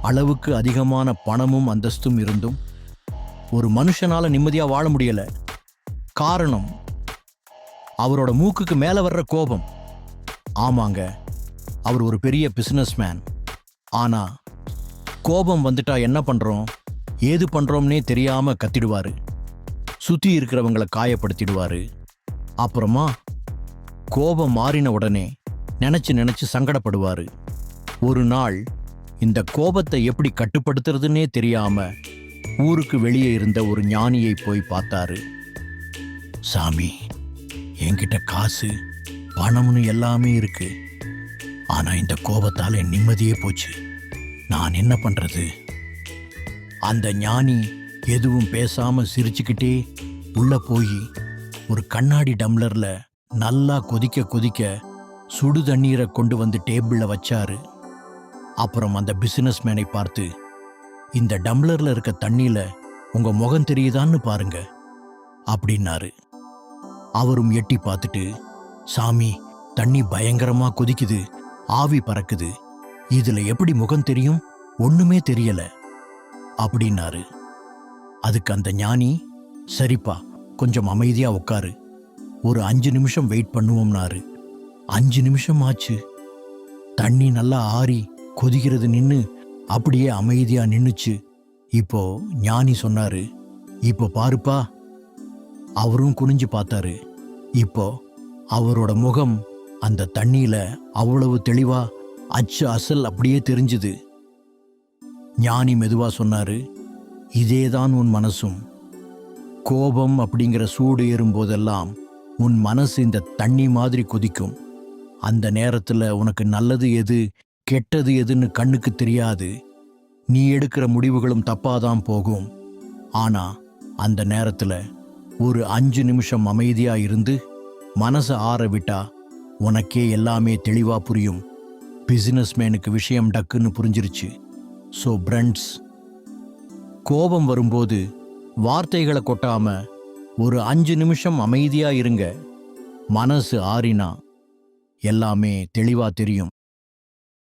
அளவுக்கு அதிகமான பணமும் அந்தஸ்தும் இருந்தும் ஒரு மனுஷனால நிம்மதியா வாழ முடியல. காரணம் அவரோட மூக்குக்கு மேல வர்ற கோபம். ஆமாங்க, அவர் ஒரு பெரிய பிசினஸ்மேன். ஆனா கோபம் வந்துட்டா என்ன பண்றோம் ஏது பண்றோம்னே தெரியாம கத்திடுவாரு. சுத்தி இருக்கிறவங்களை காயப்படுத்திடுவாரு. அப்புறமா கோபம் மாறின உடனே நினைச்சு நினைச்சு சங்கடப்படுவாரு. ஒரு நாள் இந்த கோபத்தை எப்படி கட்டுப்படுத்துறதுன்னே தெரியாம ஊருக்கு வெளியே இருந்த ஒரு ஞானியை போய் பார்த்தாரு. சாமி, என்கிட்ட காசு பணம்னு எல்லாமே இருக்கு. ஆனா இந்த கோபத்தால் என் நிம்மதியே போச்சு. நான் என்ன பண்றது? அந்த ஞானி எதுவும் பேசாம சிரிச்சுக்கிட்டே உள்ள போய் ஒரு கண்ணாடி டம்ளர்ல நல்லா கொதிக்க கொதிக்க சுடு தண்ணீரை கொண்டு வந்து டேபிள்ல வச்சாரு. அப்புறம் அந்த பிசினஸ் மேனை பார்த்து, இந்த டம்ளர்ல இருக்க தண்ணியில உங்க முகம் தெரியுதான்னு பாருங்க அப்படின்னாரு. அவரும் எட்டி பார்த்துட்டு, சாமி, தண்ணி பயங்கரமா கொதிக்குது, ஆவி பறக்குது, இதுல எப்படி முகம் தெரியும்? ஒண்ணுமே தெரியல அப்படின்னாரு. அதுக்கு அந்த ஞானி, சரிப்பா, கொஞ்சம் அமைதியா உட்காரு, ஒரு 5 நிமிஷம் வெயிட் பண்ணுவோம்னாரு. 5 நிமிஷம் ஆச்சு. தண்ணி நல்லா ஆறி கொதிக்கிறது நின்னு அப்படியே அமைதியா நின்னுச்சு. இப்போ ஞானி சொன்னாரு, இப்போ பாருப்பா. அவரும் குனிஞ்சு பார்த்தாரு. இப்போ அவரோட முகம் அந்த தண்ணியில அவ்வளவு தெளிவா அச்சு அசல் அப்படியே தெரிஞ்சுது. ஞானி மெதுவா சொன்னாரு, இதேதான் உன் மனசும். கோபம் அப்படிங்கிற சூடு ஏறும்போதெல்லாம் உன் மனசு இந்த தண்ணி மாதிரி கொதிக்கும். அந்த நேரத்துல உனக்கு நல்லது எது கெட்டது எதுன்னு கண்ணுக்கு தெரியாது. நீ எடுக்கிற முடிவுகளும் தப்பாதான் போகும். ஆனா அந்த நேரத்துல ஒரு 5 நிமிஷம் அமைதியா இருந்து மனசை ஆற விட்டா உனக்கே எல்லாமே தெளிவா புரியும். பிசினஸ்மேனுக்கு விஷயம் டக்குன்னு புரிஞ்சிருச்சு. ஸோ ஃப்ரெண்ட்ஸ், கோபம் வரும்போது வார்த்தைகளை கொட்டாம ஒரு 5 நிமிஷம் அமைதியா இருங்க. மனசு ஆறினா எல்லாமே தெளிவா தெரியும்.